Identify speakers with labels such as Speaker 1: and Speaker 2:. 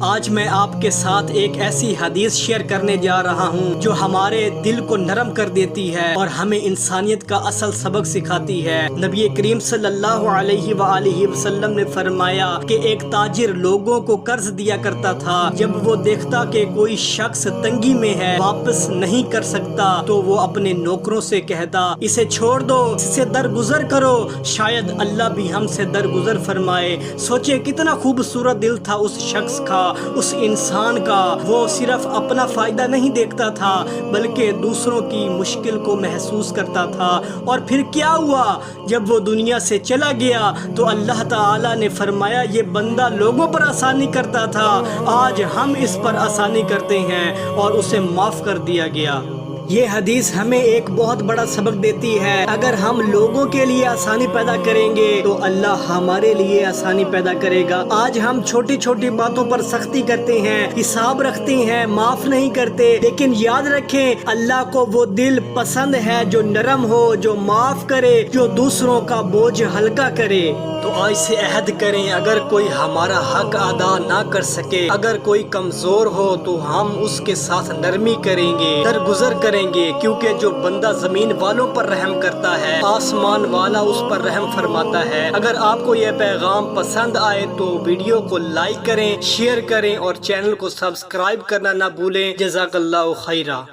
Speaker 1: آج میں آپ کے ساتھ ایک ایسی حدیث شیئر کرنے جا رہا ہوں جو ہمارے دل کو نرم کر دیتی ہے اور ہمیں انسانیت کا اصل سبق سکھاتی ہے۔ نبی کریم صلی اللہ علیہ وآلہ وسلم نے فرمایا کہ ایک تاجر لوگوں کو قرض دیا کرتا تھا۔ جب وہ دیکھتا کہ کوئی شخص تنگی میں ہے، واپس نہیں کر سکتا، تو وہ اپنے نوکروں سے کہتا اسے چھوڑ دو، اس سے درگزر کرو، شاید اللہ بھی ہم سے درگزر فرمائے۔ سوچے کتنا خوبصورت دل تھا اس شخص کا، اس انسان کا۔ وہ صرف اپنا فائدہ نہیں دیکھتا تھا بلکہ دوسروں کی مشکل کو محسوس کرتا تھا۔ اور پھر کیا ہوا؟ جب وہ دنیا سے چلا گیا تو اللہ تعالی نے فرمایا یہ بندہ لوگوں پر آسانی کرتا تھا، آج ہم اس پر آسانی کرتے ہیں، اور اسے معاف کر دیا گیا۔ یہ حدیث ہمیں ایک بہت بڑا سبق دیتی ہے۔ اگر ہم لوگوں کے لیے آسانی پیدا کریں گے تو اللہ ہمارے لیے آسانی پیدا کرے گا۔ آج ہم چھوٹی چھوٹی باتوں پر سختی کرتے ہیں، حساب رکھتے ہیں، معاف نہیں کرتے، لیکن یاد رکھیں اللہ کو وہ دل پسند ہے جو نرم ہو، جو معاف کرے، جو دوسروں کا بوجھ ہلکا کرے۔ تو آج سے عہد کریں، اگر کوئی ہمارا حق ادا نہ کر سکے، اگر کوئی کمزور ہو تو ہم اس کے ساتھ نرمی کریں گے، درگزر کریں گے، کیونکہ جو بندہ زمین والوں پر رحم کرتا ہے آسمان والا اس پر رحم فرماتا ہے۔ اگر آپ کو یہ پیغام پسند آئے تو ویڈیو کو لائک کریں، شیئر کریں اور چینل کو سبسکرائب کرنا نہ بھولیں۔ جزاک اللہ خیرہ۔